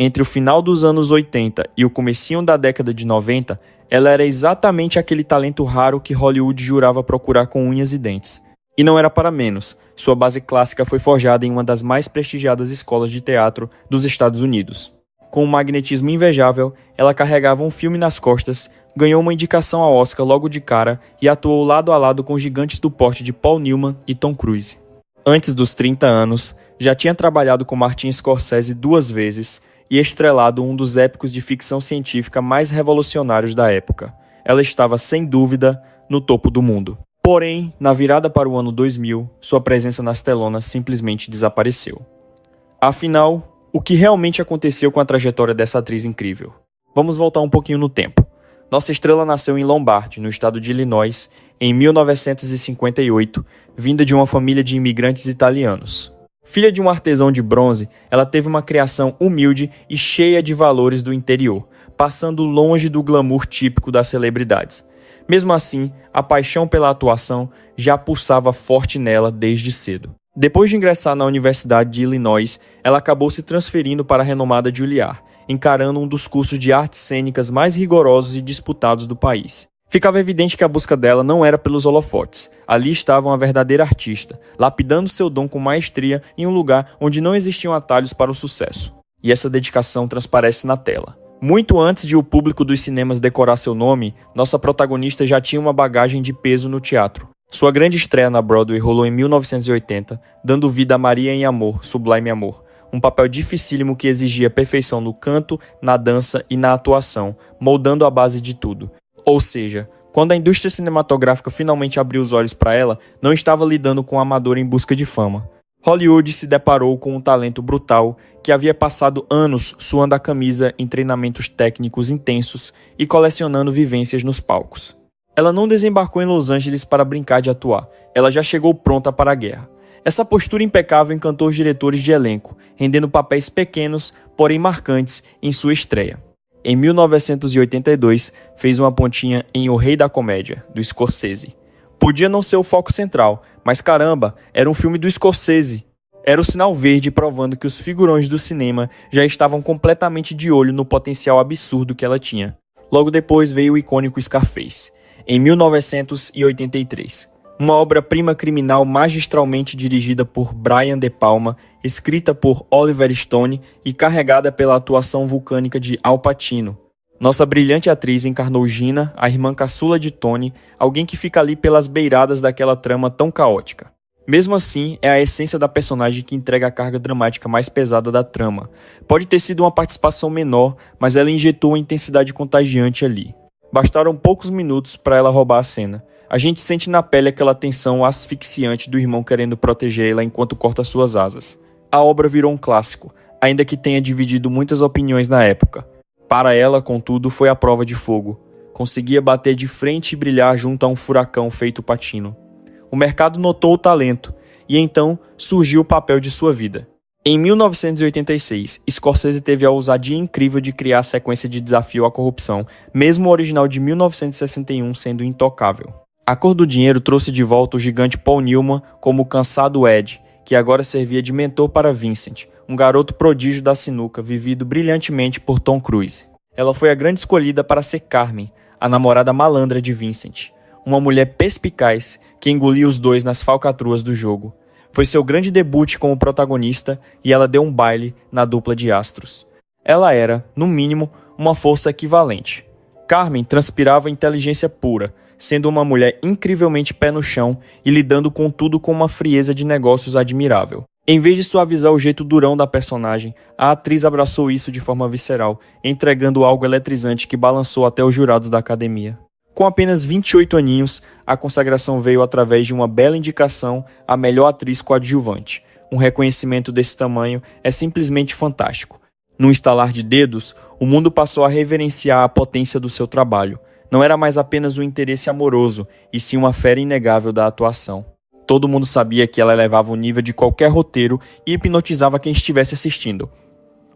Entre o final dos anos 80 e o comecinho da década de 90, ela era exatamente aquele talento raro que Hollywood jurava procurar com unhas e dentes. E não era para menos, sua base clássica foi forjada em uma das mais prestigiadas escolas de teatro dos Estados Unidos. Com um magnetismo invejável, ela carregava um filme nas costas, ganhou uma indicação ao Oscar logo de cara e atuou lado a lado com gigantes do porte de Paul Newman e Tom Cruise. Antes dos 30 anos, já tinha trabalhado com Martin Scorsese 2 vezes e estrelado um dos épicos de ficção científica mais revolucionários da época. Ela estava, sem dúvida, no topo do mundo. Porém, na virada para o ano 2000, sua presença nas telonas simplesmente desapareceu. Afinal, o que realmente aconteceu com a trajetória dessa atriz incrível? Vamos voltar um pouquinho no tempo. Nossa estrela nasceu em Lombard, no estado de Illinois, em 1958, vinda de uma família de imigrantes italianos. Filha de um artesão de bronze, ela teve uma criação humilde e cheia de valores do interior, passando longe do glamour típico das celebridades. Mesmo assim, a paixão pela atuação já pulsava forte nela desde cedo. Depois de ingressar na Universidade de Illinois, ela acabou se transferindo para a renomada Juilliard, encarando um dos cursos de artes cênicas mais rigorosos e disputados do país. Ficava evidente que a busca dela não era pelos holofotes. Ali estava uma verdadeira artista, lapidando seu dom com maestria em um lugar onde não existiam atalhos para o sucesso. E essa dedicação transparece na tela. Muito antes de o público dos cinemas decorar seu nome, nossa protagonista já tinha uma bagagem de peso no teatro. Sua grande estreia na Broadway rolou em 1980, dando vida a Maria em Amor, Sublime Amor, um papel dificílimo que exigia perfeição no canto, na dança e na atuação, moldando a base de tudo. Ou seja, quando a indústria cinematográfica finalmente abriu os olhos para ela, não estava lidando com um amador em busca de fama. Hollywood se deparou com um talento brutal que havia passado anos suando a camisa em treinamentos técnicos intensos e colecionando vivências nos palcos. Ela não desembarcou em Los Angeles para brincar de atuar, ela já chegou pronta para a guerra. Essa postura impecável encantou os diretores de elenco, rendendo papéis pequenos, porém marcantes, em sua estreia. Em 1982, fez uma pontinha em O Rei da Comédia, do Scorsese. Podia não ser o foco central, mas caramba, era um filme do Scorsese. Era o sinal verde provando que os figurões do cinema já estavam completamente de olho no potencial absurdo que ela tinha. Logo depois veio o icônico Scarface, em 1983. Uma obra-prima criminal magistralmente dirigida por Brian De Palma, escrita por Oliver Stone e carregada pela atuação vulcânica de Al Pacino. Nossa brilhante atriz encarnou Gina, a irmã caçula de Tony, alguém que fica ali pelas beiradas daquela trama tão caótica. Mesmo assim, é a essência da personagem que entrega a carga dramática mais pesada da trama. Pode ter sido uma participação menor, mas ela injetou uma intensidade contagiante ali. Bastaram poucos minutos para ela roubar a cena. A gente sente na pele aquela tensão asfixiante do irmão querendo protegê-la enquanto corta suas asas. A obra virou um clássico, ainda que tenha dividido muitas opiniões na época. Para ela, contudo, foi a prova de fogo. Conseguia bater de frente e brilhar junto a um furacão feito Pacino. O mercado notou o talento, e então surgiu o papel de sua vida. Em 1986, Scorsese teve a ousadia incrível de criar a sequência de Desafio à Corrupção, mesmo o original de 1961 sendo intocável. A Cor do Dinheiro trouxe de volta o gigante Paul Newman como o cansado Ed, que agora servia de mentor para Vincent, um garoto prodígio da sinuca vivido brilhantemente por Tom Cruise. Ela foi a grande escolhida para ser Carmen, a namorada malandra de Vincent, uma mulher perspicaz que engolia os dois nas falcatruas do jogo. Foi seu grande debut como protagonista e ela deu um baile na dupla de astros. Ela era, no mínimo, uma força equivalente. Carmen transpirava inteligência pura, sendo uma mulher incrivelmente pé no chão e lidando com tudo com uma frieza de negócios admirável. Em vez de suavizar o jeito durão da personagem, a atriz abraçou isso de forma visceral, entregando algo eletrizante que balançou até os jurados da academia. Com apenas 28 aninhos, a consagração veio através de uma bela indicação à melhor atriz coadjuvante. Um reconhecimento desse tamanho é simplesmente fantástico. Num estalar de dedos, o mundo passou a reverenciar a potência do seu trabalho. Não era mais apenas um interesse amoroso, e sim uma fera inegável da atuação. Todo mundo sabia que ela elevava o nível de qualquer roteiro e hipnotizava quem estivesse assistindo.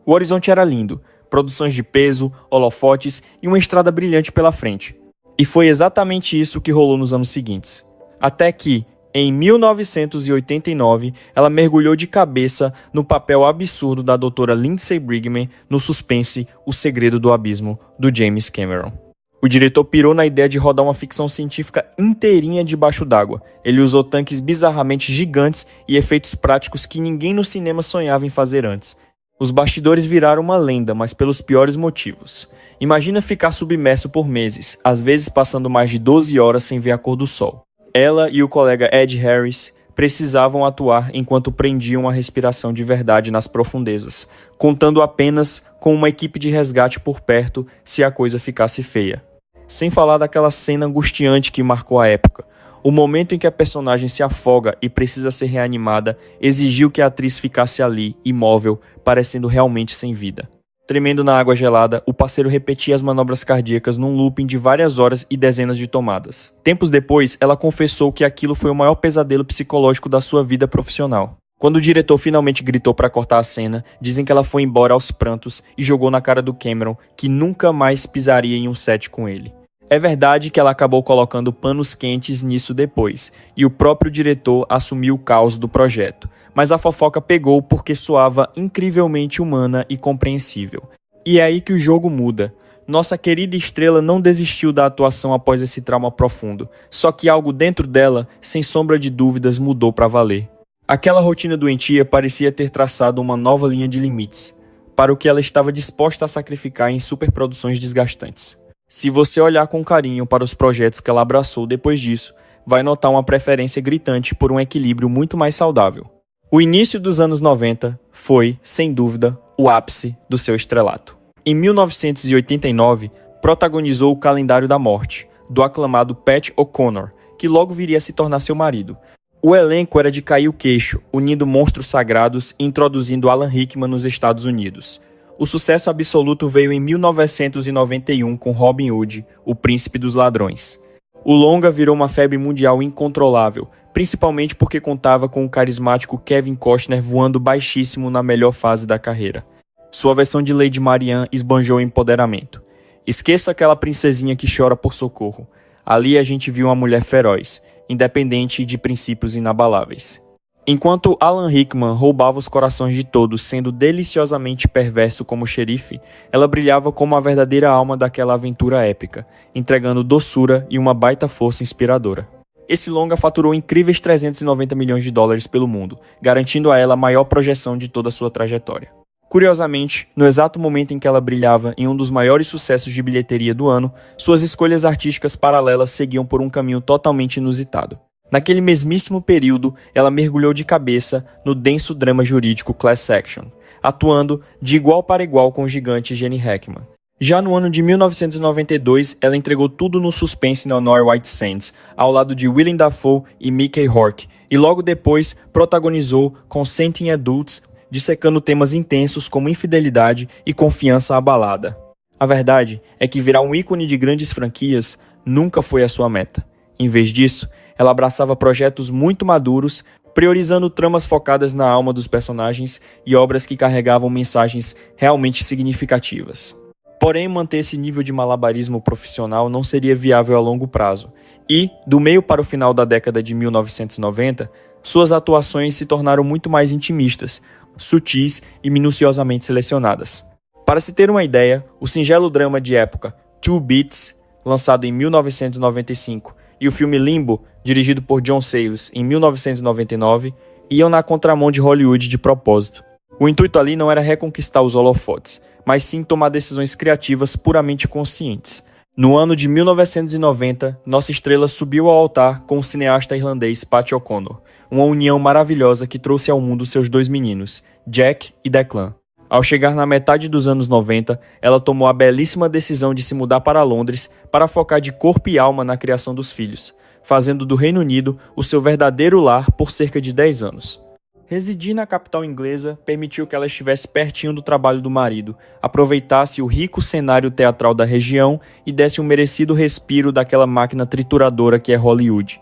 O horizonte era lindo, produções de peso, holofotes e uma estrada brilhante pela frente. E foi exatamente isso que rolou nos anos seguintes. Até que, Em 1989, ela mergulhou de cabeça no papel absurdo da doutora Lindsay Brigman no suspense O Segredo do Abismo, do James Cameron. O diretor pirou na ideia de rodar uma ficção científica inteirinha debaixo d'água. Ele usou tanques bizarramente gigantes e efeitos práticos que ninguém no cinema sonhava em fazer antes. Os bastidores viraram uma lenda, mas pelos piores motivos. Imagina ficar submerso por meses, às vezes passando mais de 12 horas sem ver a cor do sol. Ela e o colega Ed Harris precisavam atuar enquanto prendiam a respiração de verdade nas profundezas, contando apenas com uma equipe de resgate por perto se a coisa ficasse feia. Sem falar daquela cena angustiante que marcou a época. O momento em que a personagem se afoga e precisa ser reanimada exigiu que a atriz ficasse ali, imóvel, parecendo realmente sem vida. Tremendo na água gelada, o parceiro repetia as manobras cardíacas num looping de várias horas e dezenas de tomadas. Tempos depois, ela confessou que aquilo foi o maior pesadelo psicológico da sua vida profissional. Quando o diretor finalmente gritou para cortar a cena, dizem que ela foi embora aos prantos e jogou na cara do Cameron que nunca mais pisaria em um set com ele. É verdade que ela acabou colocando panos quentes nisso depois, e o próprio diretor assumiu o caos do projeto, mas a fofoca pegou porque soava incrivelmente humana e compreensível. E é aí que o jogo muda. Nossa querida estrela não desistiu da atuação após esse trauma profundo, só que algo dentro dela, sem sombra de dúvidas, mudou para valer. Aquela rotina doentia parecia ter traçado uma nova linha de limites, para o que ela estava disposta a sacrificar em superproduções desgastantes. Se você olhar com carinho para os projetos que ela abraçou depois disso, vai notar uma preferência gritante por um equilíbrio muito mais saudável. O início dos anos 90 foi, sem dúvida, o ápice do seu estrelato. Em 1989, protagonizou O Calendário da Morte, do aclamado Pat O'Connor, que logo viria a se tornar seu marido. O elenco era de cair o queixo, unindo monstros sagrados e introduzindo Alan Rickman nos Estados Unidos. O sucesso absoluto veio em 1991 com Robin Hood, o Príncipe dos Ladrões. O longa virou uma febre mundial incontrolável, principalmente porque contava com o carismático Kevin Costner voando baixíssimo na melhor fase da carreira. Sua versão de Lady Marian esbanjou empoderamento. Esqueça aquela princesinha que chora por socorro. Ali a gente viu uma mulher feroz, independente e de princípios inabaláveis. Enquanto Alan Rickman roubava os corações de todos, sendo deliciosamente perverso como xerife, ela brilhava como a verdadeira alma daquela aventura épica, entregando doçura e uma baita força inspiradora. Esse longa faturou incríveis 390 milhões de dólares pelo mundo, garantindo a ela a maior projeção de toda a sua trajetória. Curiosamente, no exato momento em que ela brilhava em um dos maiores sucessos de bilheteria do ano, suas escolhas artísticas paralelas seguiam por um caminho totalmente inusitado. Naquele mesmíssimo período, ela mergulhou de cabeça no denso drama jurídico Class Action, atuando de igual para igual com o gigante Gene Hackman. Já no ano de 1992, ela entregou tudo no suspense Noir White Sands, ao lado de Willem Dafoe e Mickey Rourke, e logo depois protagonizou Consenting Adults, dissecando temas intensos como infidelidade e confiança abalada. A verdade é que virar um ícone de grandes franquias nunca foi a sua meta. Em vez disso, ela abraçava projetos muito maduros, priorizando tramas focadas na alma dos personagens e obras que carregavam mensagens realmente significativas. Porém, manter esse nível de malabarismo profissional não seria viável a longo prazo, e, do meio para o final da década de 1990, suas atuações se tornaram muito mais intimistas, sutis e minuciosamente selecionadas. Para se ter uma ideia, o singelo drama de época Two Beats, lançado em 1995, e o filme Limbo, dirigido por John Sayles em 1999, iam na contramão de Hollywood de propósito. O intuito ali não era reconquistar os holofotes, mas sim tomar decisões criativas puramente conscientes. No ano de 1990, nossa estrela subiu ao altar com o cineasta irlandês Pat O'Connor, uma união maravilhosa que trouxe ao mundo seus dois meninos, Jack e Declan. Ao chegar na metade dos anos 90, ela tomou a belíssima decisão de se mudar para Londres para focar de corpo e alma na criação dos filhos, fazendo do Reino Unido o seu verdadeiro lar por cerca de 10 anos. Residir na capital inglesa permitiu que ela estivesse pertinho do trabalho do marido, aproveitasse o rico cenário teatral da região e desse um merecido respiro daquela máquina trituradora que é Hollywood.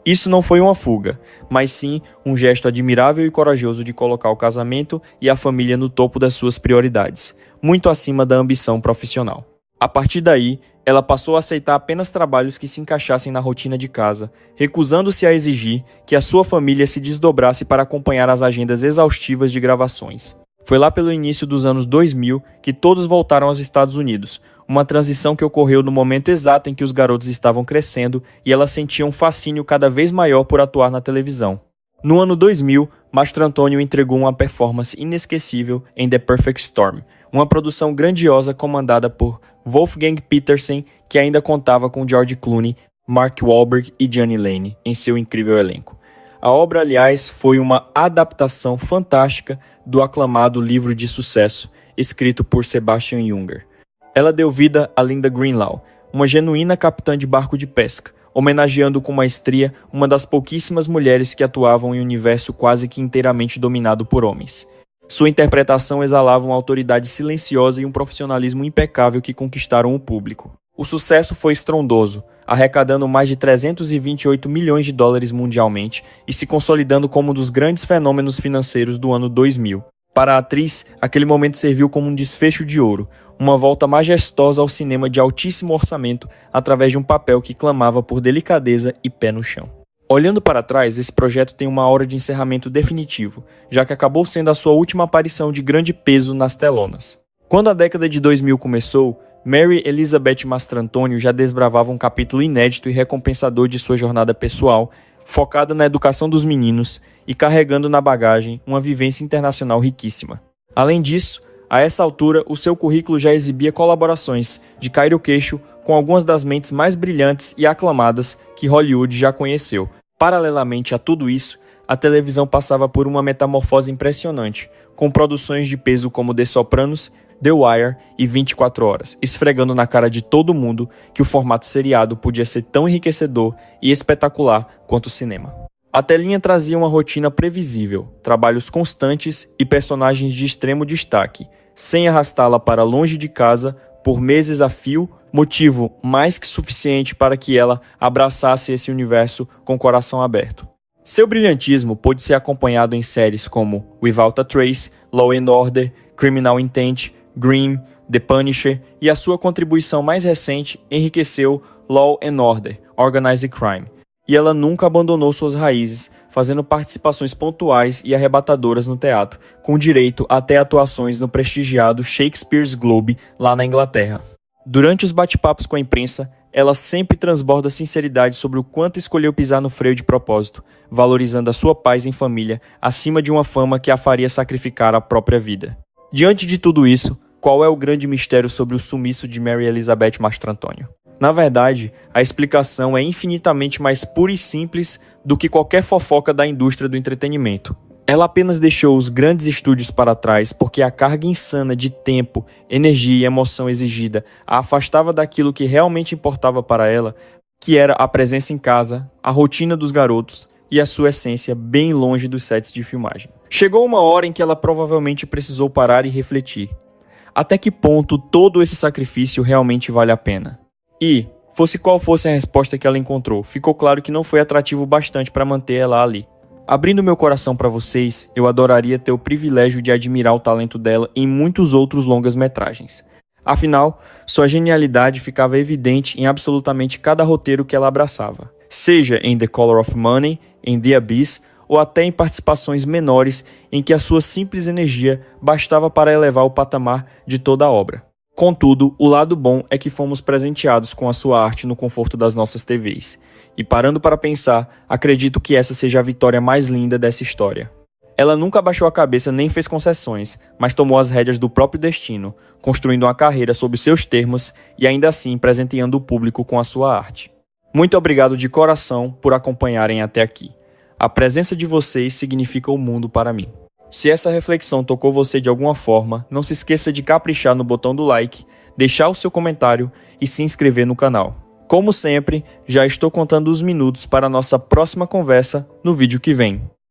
Isso não foi uma fuga, mas sim um gesto admirável e corajoso de colocar o casamento e a família no topo das suas prioridades, muito acima da ambição profissional. A partir daí, Ela passou a aceitar apenas trabalhos que se encaixassem na rotina de casa, recusando-se a exigir que a sua família se desdobrasse para acompanhar as agendas exaustivas de gravações. Foi lá pelo início dos anos 2000 que todos voltaram aos Estados Unidos, uma transição que ocorreu no momento exato em que os garotos estavam crescendo e ela sentia um fascínio cada vez maior por atuar na televisão. No ano 2000, Mastrantonio entregou uma performance inesquecível em The Perfect Storm, uma produção grandiosa comandada por Wolfgang Petersen, que ainda contava com George Clooney, Mark Wahlberg e Diane Lane em seu incrível elenco. A obra, aliás, foi uma adaptação fantástica do aclamado livro de sucesso, escrito por Sebastian Junger. Ela deu vida a Linda Greenlaw, uma genuína capitã de barco de pesca, homenageando com maestria uma das pouquíssimas mulheres que atuavam em um universo quase que inteiramente dominado por homens. Sua interpretação exalava uma autoridade silenciosa e um profissionalismo impecável que conquistaram o público. O sucesso foi estrondoso, arrecadando mais de 328 milhões de dólares mundialmente e se consolidando como um dos grandes fenômenos financeiros do ano 2000. Para a atriz, aquele momento serviu como um desfecho de ouro, uma volta majestosa ao cinema de altíssimo orçamento através de um papel que clamava por delicadeza e pé no chão. Olhando para trás, esse projeto tem uma hora de encerramento definitivo, já que acabou sendo a sua última aparição de grande peso nas telonas. Quando a década de 2000 começou, Mary Elizabeth Mastrantonio já desbravava um capítulo inédito e recompensador de sua jornada pessoal, focada na educação dos meninos e carregando na bagagem uma vivência internacional riquíssima. Além disso, a essa altura, o seu currículo já exibia colaborações de Cairo Queixo com algumas das mentes mais brilhantes e aclamadas que Hollywood já conheceu. Paralelamente a tudo isso, a televisão passava por uma metamorfose impressionante, com produções de peso como The Sopranos, The Wire e 24 Horas, esfregando na cara de todo mundo que o formato seriado podia ser tão enriquecedor e espetacular quanto o cinema. A telinha trazia uma rotina previsível, trabalhos constantes e personagens de extremo destaque, sem arrastá-la para longe de casa por meses a fio, motivo mais que suficiente para que ela abraçasse esse universo com o coração aberto. Seu brilhantismo pôde ser acompanhado em séries como Without a Trace, Law & Order, Criminal Intent, Grimm, The Punisher, e a sua contribuição mais recente enriqueceu Law & Order, Organized Crime. E ela nunca abandonou suas raízes, fazendo participações pontuais e arrebatadoras no teatro, com direito até atuações no prestigiado Shakespeare's Globe lá na Inglaterra. Durante os bate-papos com a imprensa, ela sempre transborda sinceridade sobre o quanto escolheu pisar no freio de propósito, valorizando a sua paz em família acima de uma fama que a faria sacrificar a própria vida. Diante de tudo isso, qual é o grande mistério sobre o sumiço de Mary Elizabeth Mastrantonio? Na verdade, a explicação é infinitamente mais pura e simples do que qualquer fofoca da indústria do entretenimento. Ela apenas deixou os grandes estúdios para trás porque a carga insana de tempo, energia e emoção exigida a afastava daquilo que realmente importava para ela, que era a presença em casa, a rotina dos garotos e a sua essência bem longe dos sets de filmagem. Chegou uma hora em que ela provavelmente precisou parar e refletir. Até que ponto todo esse sacrifício realmente vale a pena? E, fosse qual fosse a resposta que ela encontrou, ficou claro que não foi atrativo bastante para manter ela ali. Abrindo meu coração para vocês, eu adoraria ter o privilégio de admirar o talento dela em muitos outros longas-metragens. Afinal, sua genialidade ficava evidente em absolutamente cada roteiro que ela abraçava, seja em The Color of Money, em The Abyss, ou até em participações menores em que a sua simples energia bastava para elevar o patamar de toda a obra. Contudo, o lado bom é que fomos presenteados com a sua arte no conforto das nossas TVs. E parando para pensar, acredito que essa seja a vitória mais linda dessa história. Ela nunca abaixou a cabeça nem fez concessões, mas tomou as rédeas do próprio destino, construindo uma carreira sob seus termos e ainda assim presenteando o público com a sua arte. Muito obrigado de coração por acompanharem até aqui. A presença de vocês significa o mundo para mim. Se essa reflexão tocou você de alguma forma, não se esqueça de caprichar no botão do like, deixar o seu comentário e se inscrever no canal. Como sempre, já estou contando os minutos para a nossa próxima conversa no vídeo que vem.